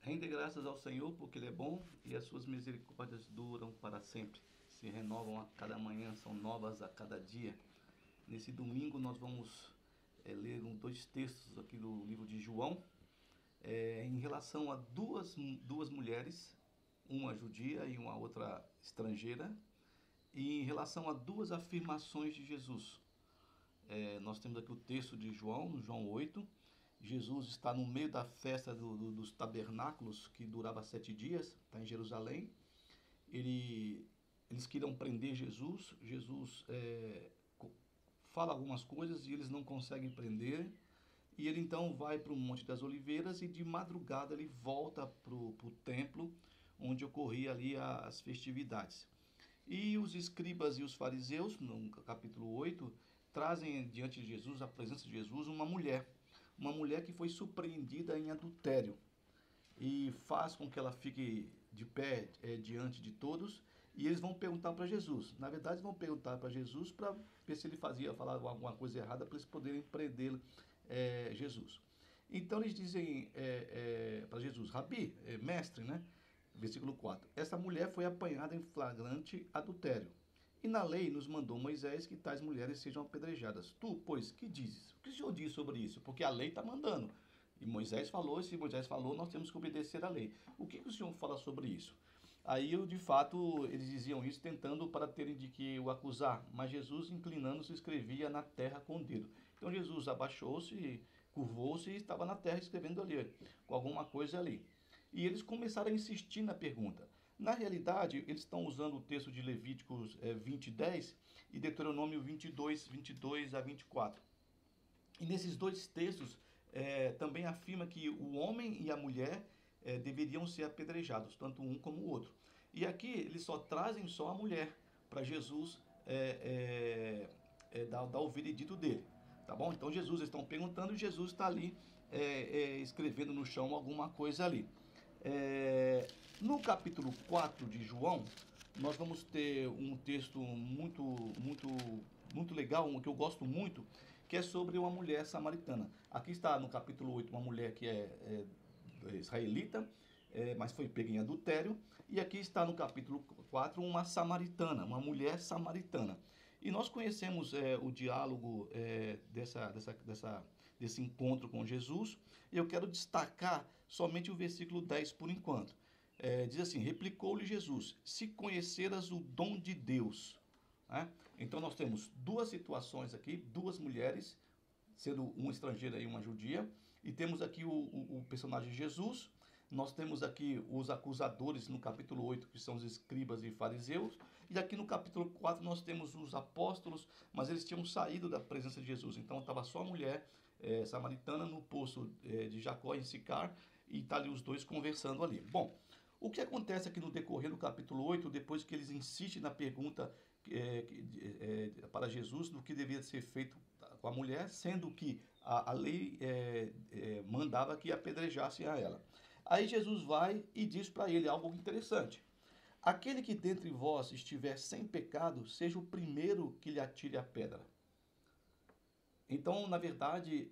Rende graças ao Senhor porque Ele é bom e as suas misericórdias duram para sempre. Se renovam a cada manhã, são novas a cada dia. Nesse domingo nós vamos ler dois textos aqui do livro de João, em relação a duas mulheres, uma judia e uma outra estrangeira, e em relação a duas afirmações de Jesus. Nós temos aqui o texto de João, no João 8. Jesus está no meio da festa dos tabernáculos, que durava 7 dias, está em Jerusalém. Eles queriam prender Jesus. Jesus fala algumas coisas e eles não conseguem prender. E ele então vai para o Monte das Oliveiras e de madrugada ele volta para o templo, onde ocorria ali as festividades. E os escribas e os fariseus, no capítulo 8, trazem diante de Jesus, a presença de Jesus, uma mulher que foi surpreendida em adultério, e faz com que ela fique de pé diante de todos, e eles vão perguntar para Jesus. Na verdade, vão perguntar para Jesus para ver se ele falava alguma coisa errada, para eles poderem prendê-lo, Jesus. Então eles dizem para Jesus, Rabi, mestre, né? Versículo 4. Essa mulher foi apanhada em flagrante adultério. E na lei nos mandou Moisés que tais mulheres sejam apedrejadas. Tu, pois, que dizes? O que o Senhor diz sobre isso? Porque a lei está mandando. E Moisés falou, e se Moisés falou, nós temos que obedecer à lei. O que o Senhor fala sobre isso? Aí, de fato, eles diziam isso tentando para terem de que o acusar. Mas Jesus, inclinando-se, escrevia na terra com o dedo. Então Jesus abaixou-se, curvou-se e estava na terra escrevendo ali, com alguma coisa ali. E eles começaram a insistir na pergunta. Na realidade, eles estão usando o texto de Levíticos 20:10 e Deuteronômio 22 a 24. E nesses dois textos também afirma que o homem e a mulher deveriam ser apedrejados, tanto um como o outro. E aqui eles só trazem só a mulher para Jesus dar o veredito dele. Tá bom? Então Jesus, eles estão perguntando e Jesus está ali escrevendo no chão alguma coisa ali. No capítulo 4 de João, nós vamos ter um texto muito legal, um que eu gosto muito, que é sobre uma mulher samaritana. Aqui está no capítulo 8 uma mulher que é israelita, mas foi pega em adultério. E aqui está no capítulo 4 uma samaritana, uma mulher samaritana. E nós conhecemos o diálogo desse encontro com Jesus. E eu quero destacar somente o versículo 10 por enquanto. Diz assim, replicou-lhe Jesus, se conheceras o dom de Deus. Né? Então nós temos duas situações aqui, duas mulheres, sendo uma estrangeira e uma judia. E temos aqui o personagem Jesus. Nós temos aqui os acusadores no capítulo 8, que são os escribas e fariseus. E aqui no capítulo 4 nós temos os apóstolos, mas eles tinham saído da presença de Jesus. Então estava só a mulher samaritana no poço de Jacó, em Sicar, e está ali os dois conversando ali. Bom, o que acontece aqui no decorrer do capítulo 8, depois que eles insistem na pergunta para Jesus do que devia ser feito com a mulher, sendo que a lei mandava que apedrejassem a ela. Aí Jesus vai e diz para ele algo interessante. Aquele que dentre vós estiver sem pecado, seja o primeiro que lhe atire a pedra. Então, na verdade,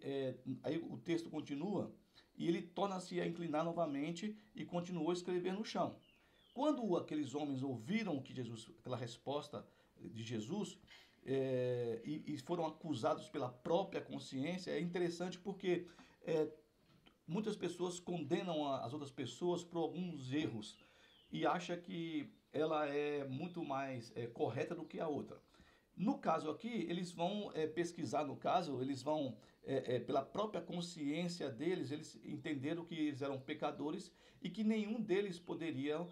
aí o texto continua e ele torna-se a inclinar novamente e continuou a escrever no chão. Quando aqueles homens ouviram que aquela resposta de Jesus, e foram acusados pela própria consciência, é interessante porque muitas pessoas condenam as outras pessoas por alguns erros e acham que ela é muito mais correta do que a outra. No caso aqui, eles vão pesquisar, no caso, eles vão, pela própria consciência deles, eles entenderam que eles eram pecadores e que nenhum deles poderia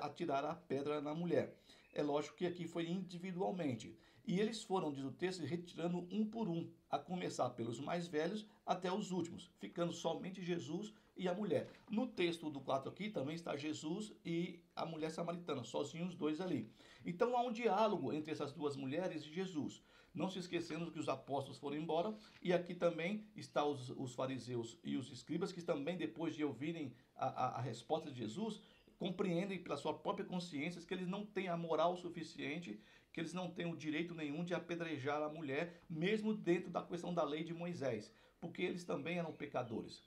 atirar a pedra na mulher. É lógico que aqui foi individualmente. E eles foram, diz o texto, retirando um por um, a começar pelos mais velhos até os últimos, ficando somente Jesus e a mulher. No texto do 4 aqui também está Jesus e a mulher samaritana, sozinhos os dois ali. Então há um diálogo entre essas duas mulheres e Jesus. Não se esquecendo que os apóstolos foram embora, e aqui também está os fariseus e os escribas, que também, depois de ouvirem a resposta de Jesus, compreendem pela sua própria consciência que eles não têm a moral suficiente, que eles não têm o direito nenhum de apedrejar a mulher, mesmo dentro da questão da lei de Moisés, porque eles também eram pecadores.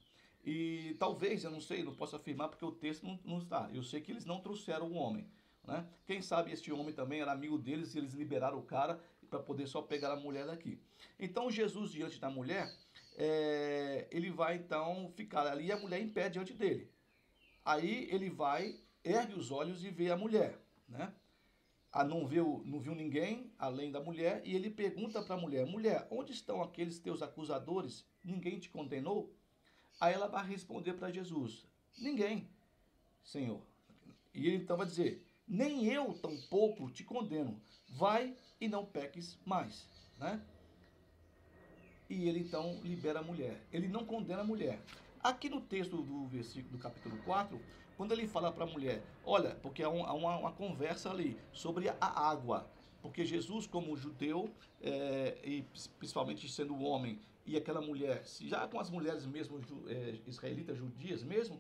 E talvez, eu não sei, não posso afirmar porque o texto não está. Eu sei que eles não trouxeram o homem, né? Quem sabe este homem também era amigo deles e eles liberaram o cara para poder só pegar a mulher daqui. Então Jesus, diante da mulher, ele vai então ficar ali e a mulher em pé diante dele. Aí ele vai, ergue os olhos e vê a mulher, né? Não viu ninguém além da mulher e ele pergunta para a mulher: mulher, onde estão aqueles teus acusadores? Ninguém te condenou? Aí ela vai responder para Jesus: ninguém, Senhor. E ele então vai dizer: nem eu tampouco te condeno. Vai e não peques mais, né? E ele então libera a mulher. Ele não condena a mulher. Aqui no texto do versículo do capítulo 4, quando ele fala para a mulher, olha, porque há uma conversa ali sobre a água. Porque Jesus, como judeu, e principalmente sendo homem, e aquela mulher, já com as mulheres mesmo, israelitas, judias mesmo,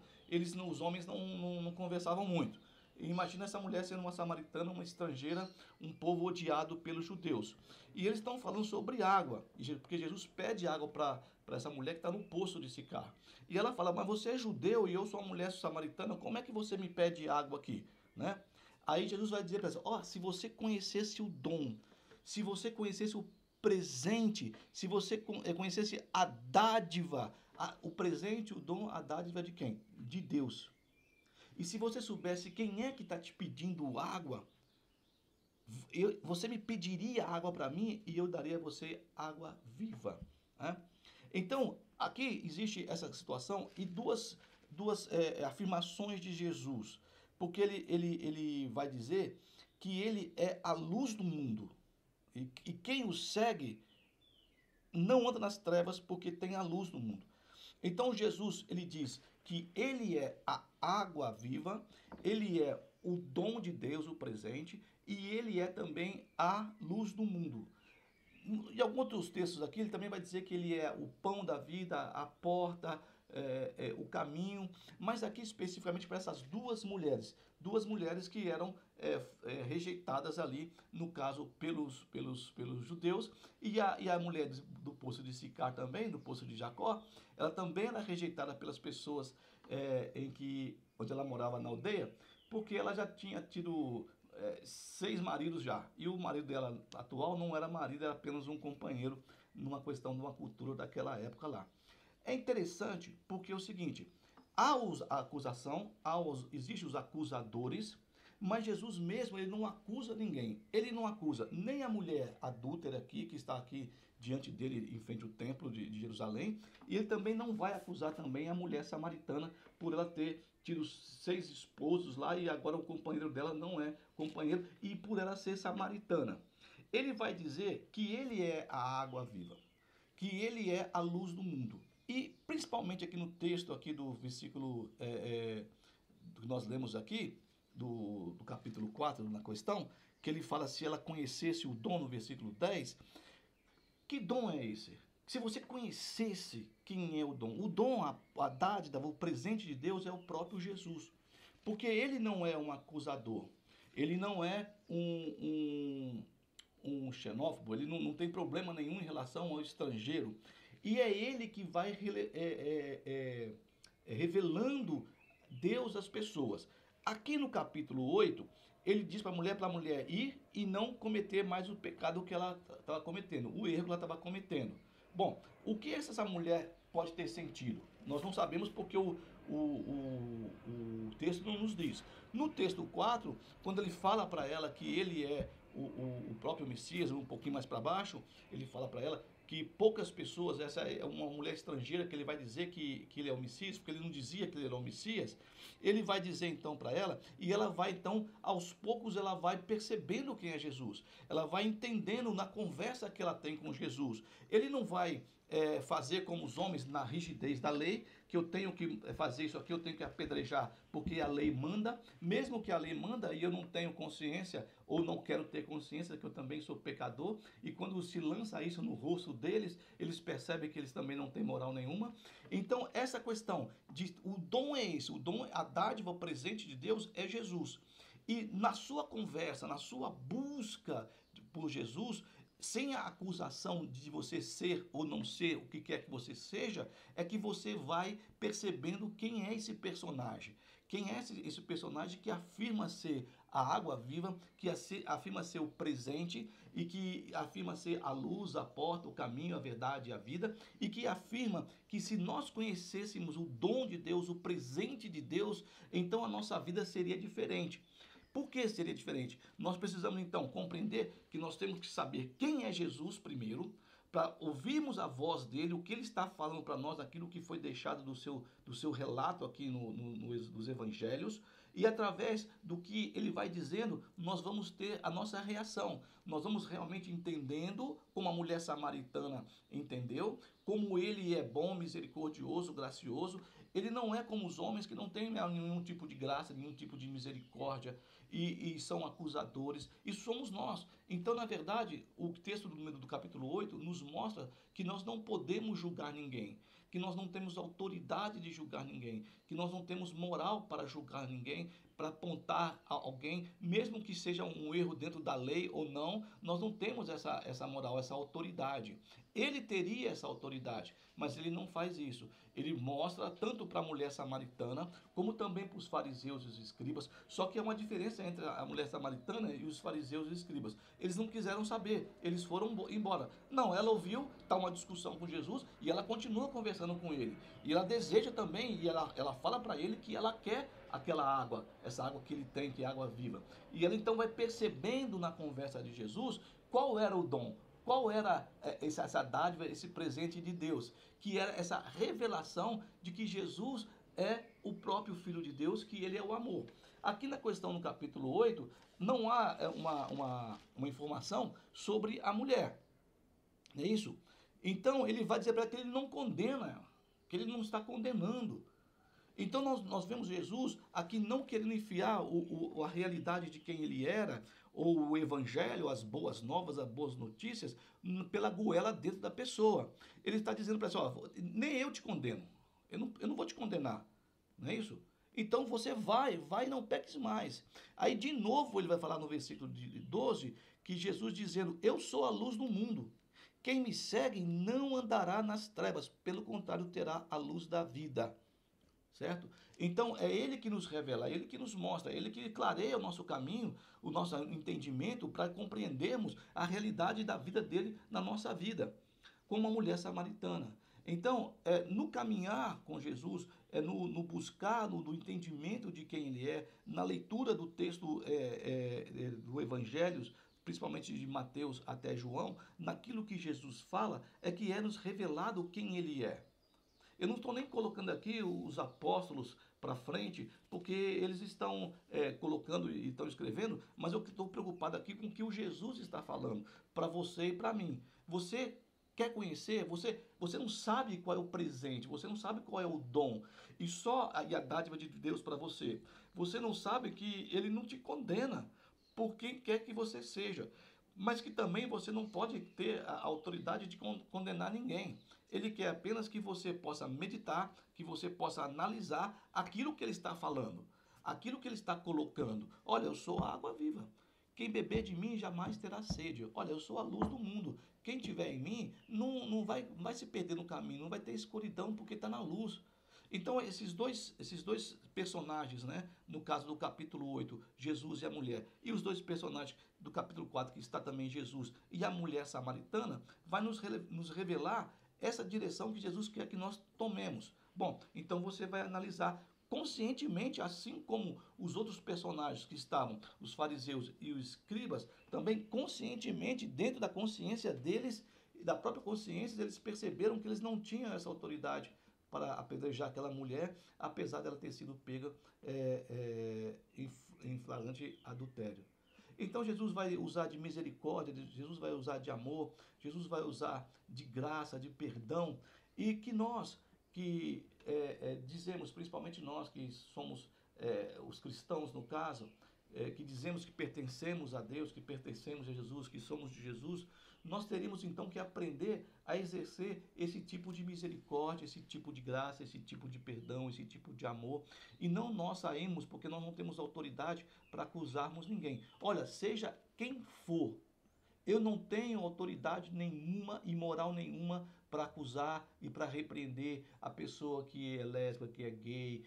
os homens não conversavam muito. E imagina essa mulher sendo uma samaritana, uma estrangeira, um povo odiado pelos judeus. E eles estão falando sobre água, porque Jesus pede água para essa mulher que está no poço de Sicar. E ela fala: mas você é judeu e eu sou uma mulher samaritana, como é que você me pede água aqui? Né? Aí Jesus vai dizer para ela: ó, se você conhecesse o dom, se você conhecesse o presente, se você conhecesse a dádiva, o presente, o dom, a dádiva de quem? De Deus. E se você soubesse quem é que está te pedindo água, você me pediria água para mim e eu daria a você água viva. Né? Então, aqui existe essa situação e duas afirmações de Jesus. Porque ele vai dizer que ele é a luz do mundo. E quem o segue não anda nas trevas porque tem a luz do mundo. Então Jesus, ele diz que ele é a água viva, ele é o dom de Deus, o presente, e ele é também a luz do mundo. Em alguns outros textos aqui, ele também vai dizer que ele é o pão da vida, a porta, o caminho, mas aqui especificamente para essas duas mulheres que eram rejeitadas ali, no caso, pelos judeus, e a mulher do poço de Sicar também, do poço de Jacó, ela também era rejeitada pelas pessoas onde ela morava na aldeia, porque ela já tinha tido 6 maridos já. E o marido dela atual não era marido, era apenas um companheiro numa questão de uma cultura daquela época lá. É interessante porque é o seguinte, há a acusação, existem os acusadores, mas Jesus mesmo, ele não acusa ninguém. Ele não acusa nem a mulher adúltera aqui, que está aqui diante dele, em frente ao templo de Jerusalém, e ele também não vai acusar também a mulher samaritana por ela ter tido 6 esposos lá e agora o companheiro dela não é companheiro, e por ela ser samaritana. Ele vai dizer que ele é a água viva, que ele é a luz do mundo. E principalmente aqui no texto aqui do versículo que nós lemos aqui, do capítulo 4, na questão, que ele fala se ela conhecesse o dom no versículo 10. Que dom é esse? Se você conhecesse quem é o dom, a dádiva, o presente de Deus é o próprio Jesus. Porque ele não é um acusador, ele não é um xenófobo, ele não tem problema nenhum em relação ao estrangeiro. E é ele que vai revelando Deus às pessoas. Aqui no capítulo 8, ele diz para a mulher ir e não cometer mais o pecado que ela estava cometendo, o erro que ela estava cometendo. Bom, o que essa mulher pode ter sentido? Nós não sabemos porque o texto não nos diz. No texto 4, quando ele fala para ela que ele é o próprio Messias, um pouquinho mais para baixo, ele fala para ela que poucas pessoas, essa é uma mulher estrangeira que ele vai dizer que ele é o Messias, porque ele não dizia que ele era o Messias, ele vai dizer então para ela, e ela vai então, aos poucos ela vai percebendo quem é Jesus, ela vai entendendo na conversa que ela tem com Jesus. Ele não vai fazer como os homens na rigidez da lei, que eu tenho que fazer isso aqui, eu tenho que apedrejar porque a lei manda, mesmo que a lei manda e eu não tenho consciência ou não quero ter consciência que eu também sou pecador, e quando se lança isso no rosto deles, eles percebem que eles também não têm moral nenhuma. Então essa questão de o dom é esse, o dom, a dádiva, o presente de Deus é Jesus. E na sua conversa, na sua busca por Jesus, sem a acusação de você ser ou não ser o que quer que você seja, é que você vai percebendo quem é esse personagem. Quem é esse personagem que afirma ser a água viva, que afirma ser o presente e que afirma ser a luz, a porta, o caminho, a verdade e a vida, e que afirma que se nós conhecêssemos o dom de Deus, o presente de Deus, então a nossa vida seria diferente. Por que seria diferente? Nós precisamos então compreender que nós temos que saber quem é Jesus primeiro, para ouvirmos a voz dele, o que ele está falando para nós, aquilo que foi deixado do seu relato aqui nos evangelhos, e através do que ele vai dizendo, nós vamos ter a nossa reação. Nós vamos realmente entendendo, como a mulher samaritana entendeu, como ele é bom, misericordioso, gracioso. Ele não é como os homens que não têm nenhum tipo de graça, nenhum tipo de misericórdia e são acusadores. E somos nós. Então, na verdade, o texto do capítulo 8 nos mostra que nós não podemos julgar ninguém, que nós não temos autoridade de julgar ninguém, que nós não temos moral para julgar ninguém, para apontar a alguém, mesmo que seja um erro dentro da lei ou não, nós não temos essa moral, essa autoridade. Ele teria essa autoridade, mas ele não faz isso. Ele mostra tanto para a mulher samaritana, como também para os fariseus e os escribas. Só que há uma diferença entre a mulher samaritana e os fariseus e os escribas. Eles não quiseram saber, eles foram embora. Não, ela ouviu, está uma discussão com Jesus e ela continua conversando com ele. E ela deseja também, e ela fala para ele que ela quer aquela água, essa água que ele tem, que é água viva. E ela então vai percebendo na conversa de Jesus qual era o dom, qual era essa dádiva, esse presente de Deus, que era essa revelação de que Jesus é o próprio Filho de Deus, que ele é o amor. Aqui na questão no capítulo 8, não há uma informação sobre a mulher, não é isso? Então ele vai dizer para ela que ele não condena ela, que ele não está condenando. Então nós vemos Jesus aqui não querendo enfiar a realidade de quem ele era, ou o evangelho, as boas novas, as boas notícias, pela goela dentro da pessoa. Ele está dizendo para ela, ó, nem eu te condeno, eu não vou te condenar, não é isso? Então você vai e não peques mais. Aí de novo ele vai falar no versículo 12, que Jesus dizendo, eu sou a luz do mundo. Quem me segue não andará nas trevas, pelo contrário terá a luz da vida. Certo? Então é ele que nos revela, é ele que nos mostra, é ele que clareia o nosso caminho, o nosso entendimento para compreendermos a realidade da vida dele na nossa vida, como a mulher samaritana. Então, no caminhar com Jesus, no buscar, no entendimento de quem ele é, na leitura do texto do Evangelhos, principalmente de Mateus até João, naquilo que Jesus fala, é que é nos revelado quem ele é. Eu não estou nem colocando aqui os apóstolos para frente, porque eles estão colocando e estão escrevendo, mas eu estou preocupado aqui com o que o Jesus está falando para você e para mim. Você quer conhecer? Você não sabe qual é o presente, você não sabe qual é o dom, e só a dádiva de Deus para você. Você não sabe que ele não te condena por quem quer que você seja, mas que também você não pode ter a autoridade de condenar ninguém. Ele quer apenas que você possa meditar, que você possa analisar aquilo que ele está falando, aquilo que ele está colocando. Olha, eu sou a água viva. Quem beber de mim jamais terá sede. Olha, eu sou a luz do mundo. Quem tiver em mim não vai se perder no caminho, não vai ter escuridão porque está na luz. Então, esses dois personagens, né? No caso do capítulo 8, Jesus e a mulher, e os dois personagens do capítulo 4, que está também Jesus e a mulher samaritana, vai nos revelar essa direção que Jesus quer que nós tomemos. Bom, então você vai analisar conscientemente, assim como os outros personagens que estavam, os fariseus e os escribas, também conscientemente, dentro da consciência deles, da própria consciência, eles perceberam que eles não tinham essa autoridade para apedrejar aquela mulher, apesar dela ter sido pega em flagrante adultério. Então Jesus vai usar de misericórdia, Jesus vai usar de amor, Jesus vai usar de graça, de perdão, e que nós que dizemos, principalmente nós que somos os cristãos no caso, que dizemos que pertencemos a Deus, que pertencemos a Jesus, que somos de Jesus, nós teríamos então que aprender a exercer esse tipo de misericórdia, esse tipo de graça, esse tipo de perdão, esse tipo de amor, e não nós saímos porque nós não temos autoridade para acusarmos ninguém. Olha, seja quem for, Eu não tenho autoridade nenhuma e moral nenhuma para acusar e para repreender a pessoa que é lésbica, que é gay,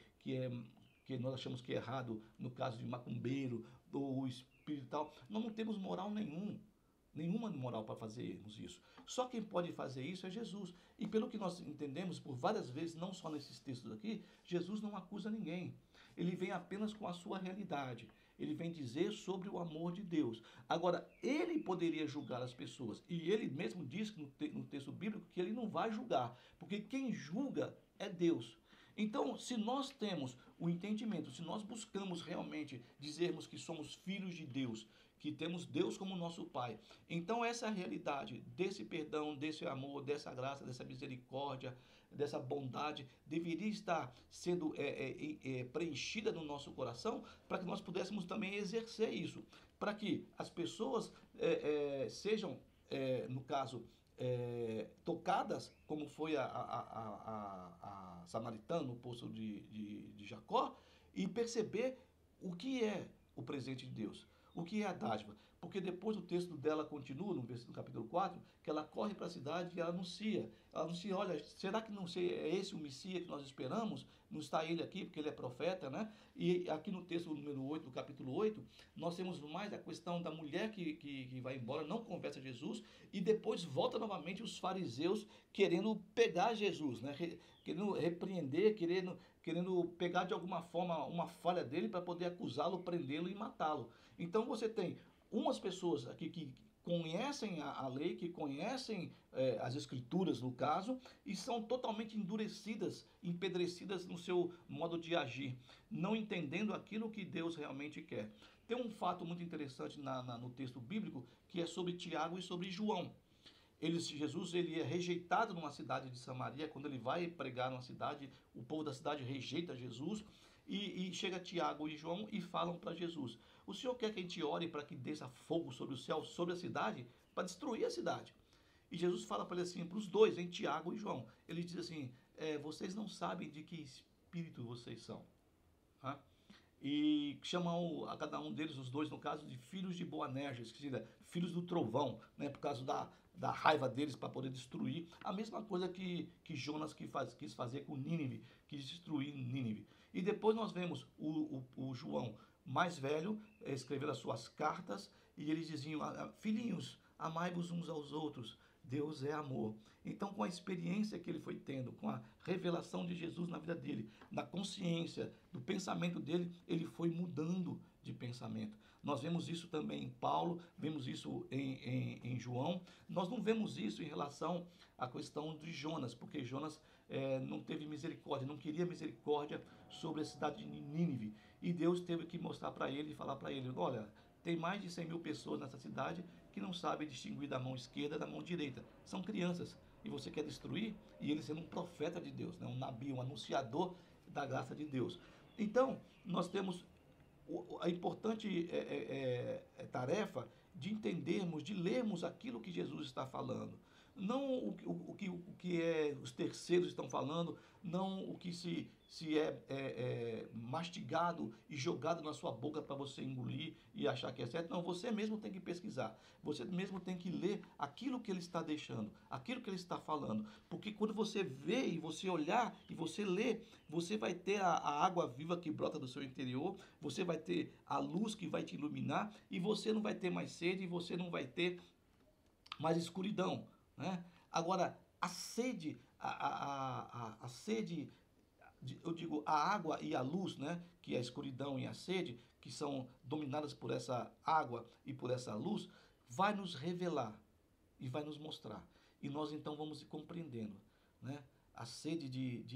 que nós achamos que é errado no caso de macumbeiro ou espírito e tal. Nós não temos moral nenhuma moral para fazermos isso. Só quem pode fazer isso é Jesus. E pelo que nós entendemos por várias vezes, não só nesses textos aqui, Jesus não acusa ninguém. Ele vem apenas com a sua realidade. Ele vem dizer sobre o amor de Deus. Agora, ele poderia julgar as pessoas. E ele mesmo diz no texto bíblico que ele não vai julgar. Porque quem julga é Deus. Então, se nós temos o entendimento, se nós buscamos realmente dizermos que somos filhos de Deus, que temos Deus como nosso Pai, então essa realidade desse perdão, desse amor, dessa graça, dessa misericórdia, dessa bondade, deveria estar sendo preenchida no nosso coração, para que nós pudéssemos também exercer isso, para que as pessoas sejam, no caso, tocadas, como foi a samaritana no poço de Jacó, e perceber o que é o presente de Deus, o que é a dádiva. Porque depois o texto dela continua, no capítulo 4, que ela corre para a cidade e ela anuncia. Ela anuncia, olha, será que não é esse o Messias que nós esperamos? Não está ele aqui, porque ele é profeta, né? E aqui no texto número 8, do capítulo 8, nós temos mais a questão da mulher que vai embora, não conversa a Jesus, e depois volta novamente os fariseus querendo pegar Jesus, né? Querendo repreender, querendo pegar de alguma forma uma falha dele para poder acusá-lo, prendê-lo e matá-lo. Então você tem umas pessoas aqui que conhecem a lei, que conhecem as escrituras no caso, e são totalmente endurecidas, empedrecidas no seu modo de agir, não entendendo aquilo que Deus realmente quer. Tem um fato muito interessante no texto bíblico, que é sobre Tiago e sobre João. Jesus ele é rejeitado numa cidade de Samaria. Quando ele vai pregar numa cidade, o povo da cidade rejeita Jesus, e chega Tiago e João e falam para Jesus: o senhor quer que a gente ore para que desça fogo sobre o céu, sobre a cidade, para destruir a cidade? E Jesus fala para ele assim, para os dois, em Tiago e João, ele diz assim: vocês não sabem de que espírito vocês são. Tá? E chamam a cada um deles, os dois no caso, de filhos de Boanerges, que seria filhos do trovão, né, por causa da raiva deles para poder destruir. A mesma coisa que Jonas quis fazer com Nínive, quis destruir Nínive. E depois nós vemos o João mais velho escrever as suas cartas, e eles diziam: filhinhos, amai-vos uns aos outros, Deus é amor. Então, com a experiência que ele foi tendo, com a revelação de Jesus na vida dele, na consciência do pensamento dele, ele foi mudando de pensamento. Nós vemos isso também em Paulo, vemos isso em João. Nós não vemos isso em relação à questão de Jonas, porque Jonas não teve misericórdia, não queria misericórdia sobre a cidade de Nínive. E Deus teve que mostrar para ele e falar para ele: olha, tem mais de 100.000 pessoas nessa cidade que não sabem distinguir da mão esquerda da mão direita. São crianças. E você quer destruir? E ele sendo um profeta de Deus, né? Um nabi, um anunciador da graça de Deus. Então, nós temos a importante tarefa de entendermos, de lermos aquilo que Jesus está falando. Não o que os terceiros estão falando, não o que se mastigado e jogado na sua boca para você engolir e achar que é certo. Não, você mesmo tem que pesquisar. Você mesmo tem que ler aquilo que ele está deixando, aquilo que ele está falando. Porque quando você vê e você olhar e você ler, você vai ter a água viva que brota do seu interior, você vai ter a luz que vai te iluminar, e você não vai ter mais sede, e você não vai ter mais escuridão, né? Agora, a sede, a sede, eu digo, a água e a luz, né, que é a escuridão e a sede, que são dominadas por essa água e por essa luz, vai nos revelar e vai nos mostrar. E nós então vamos compreendendo, né? A sede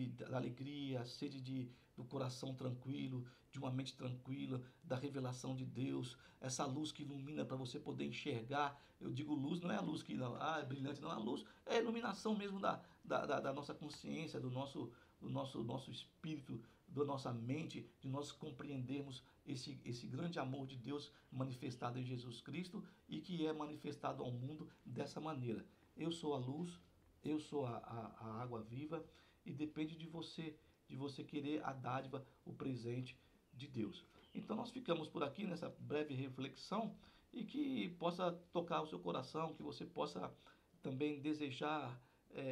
da alegria, a sede do coração tranquilo, de uma mente tranquila, da revelação de Deus, essa luz que ilumina para você poder enxergar. Eu digo luz, não é a luz que é brilhante, não, a luz é a iluminação mesmo da nossa consciência, do nosso espírito, da nossa mente, de nós compreendermos esse grande amor de Deus manifestado em Jesus Cristo e que é manifestado ao mundo dessa maneira. Eu sou a luz, eu sou a água viva, e depende de você querer a dádiva, o presente de Deus. Então nós ficamos por aqui nessa breve reflexão, e que possa tocar o seu coração, que você possa também desejar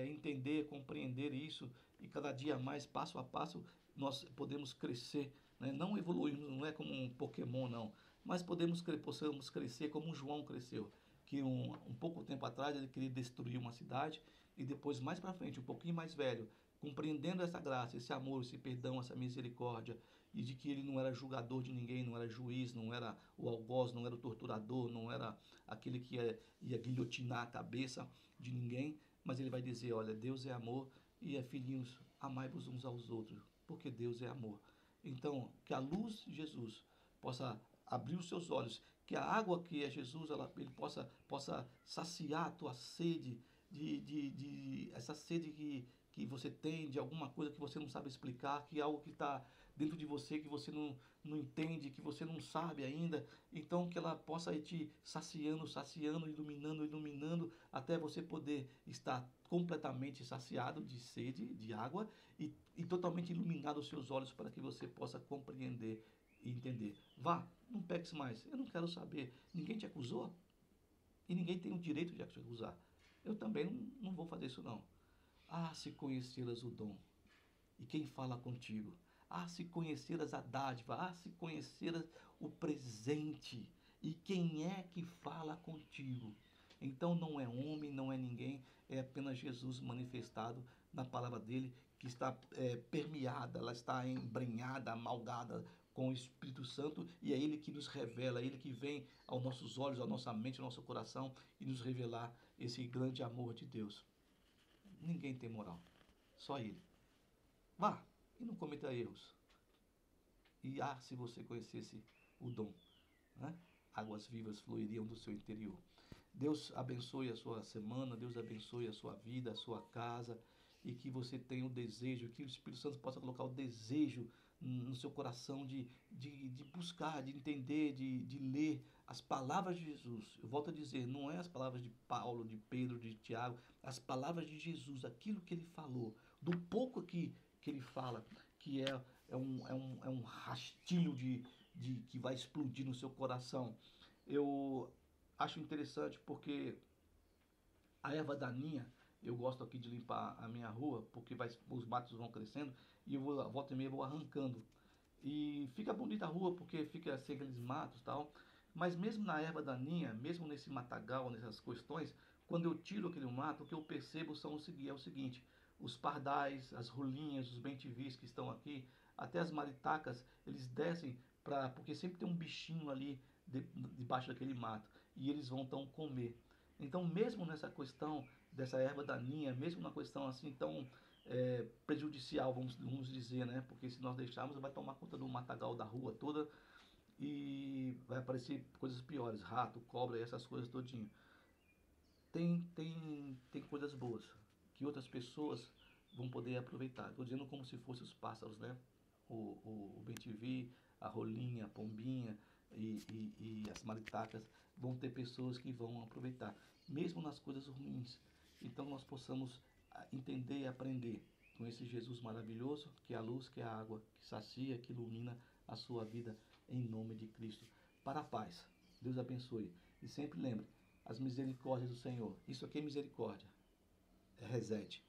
entender, compreender isso e cada dia mais, passo a passo, nós podemos crescer, né? Não evoluirmos, não é como um Pokémon, não, mas possamos crescer como João cresceu, que um pouco tempo atrás ele queria destruir uma cidade e depois, mais para frente, um pouquinho mais velho, compreendendo essa graça, esse amor, esse perdão, essa misericórdia, e de que ele não era julgador de ninguém, não era juiz, não era o algoz, não era o torturador, não era aquele que ia guilhotinar a cabeça de ninguém, mas ele vai dizer, olha, Deus é amor e filhinhos, amai-vos uns aos outros, porque Deus é amor. Então, que a luz de Jesus possa abrir os seus olhos, que a água que é Jesus, ele possa saciar a tua sede, essa sede que você tem de alguma coisa que você não sabe explicar, que é algo que está dentro de você que você não entende, que você não sabe ainda. Então que ela possa ir te saciando, saciando, iluminando, iluminando, até você poder estar completamente saciado de sede, de água, e totalmente iluminado os seus olhos para que você possa compreender e entender. Vá, não peques mais. Eu não quero saber. Ninguém te acusou e ninguém tem o direito de te acusar. Eu também não vou fazer isso não. Ah, se conheceras o dom e quem fala contigo. Ah, se conheceras a dádiva. Ah, se conheceras o presente e quem é que fala contigo. Então não é homem, não é ninguém, é apenas Jesus manifestado na palavra dele, que está permeada, ela está embrenhada, amalgada com o Espírito Santo, e é ele que nos revela, é ele que vem aos nossos olhos, à nossa mente, ao nosso coração e nos revelar esse grande amor de Deus. Ninguém tem moral, só ele. Vá e não cometa erros. E se você conhecesse o dom, né? Águas vivas fluiriam do seu interior. Deus abençoe a sua semana, Deus abençoe a sua vida, a sua casa, e que você tenha o desejo, que o Espírito Santo possa colocar o desejo no seu coração de buscar, de entender, de ler as palavras de Jesus. Eu volto a dizer, não é as palavras de Paulo, de Pedro, de Tiago, as palavras de Jesus, aquilo que ele falou, do pouco que ele fala, que é um rastilho que vai explodir no seu coração. Eu acho interessante porque a erva daninha, eu gosto aqui de limpar a minha rua, porque os matos vão crescendo e eu vou, volta e meia, vou arrancando. E fica bonita a rua porque fica sem aqueles matos e tal. Mas mesmo na erva daninha, mesmo nesse matagal, nessas questões, quando eu tiro aquele mato, o que eu percebo é o seguinte: os pardais, as rolinhas, os bentivis que estão aqui, até as maritacas, eles descem porque sempre tem um bichinho ali debaixo daquele mato e eles vão então comer. Então, mesmo nessa questão dessa erva daninha, mesmo na questão assim tão prejudicial, vamos dizer, né? Porque se nós deixarmos, vai tomar conta do matagal da rua toda e vai aparecer coisas piores, rato, cobra e essas coisas todinho. Tem coisas boas que outras pessoas vão poder aproveitar. Estou dizendo como se fossem os pássaros, né? O bem-te-vi, a rolinha, a pombinha e as maritacas vão ter pessoas que vão aproveitar, mesmo nas coisas ruins. Então nós possamos entender e aprender com esse Jesus maravilhoso, que é a luz, que é a água, que sacia, que ilumina a sua vida em nome de Cristo. Para a paz. Deus abençoe. E sempre lembre, as misericórdias do Senhor. Isso aqui é misericórdia. É reset.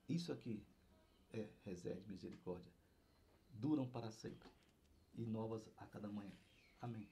Isso aqui é reset, misericórdia. Duram para sempre. E novas a cada manhã. Amém.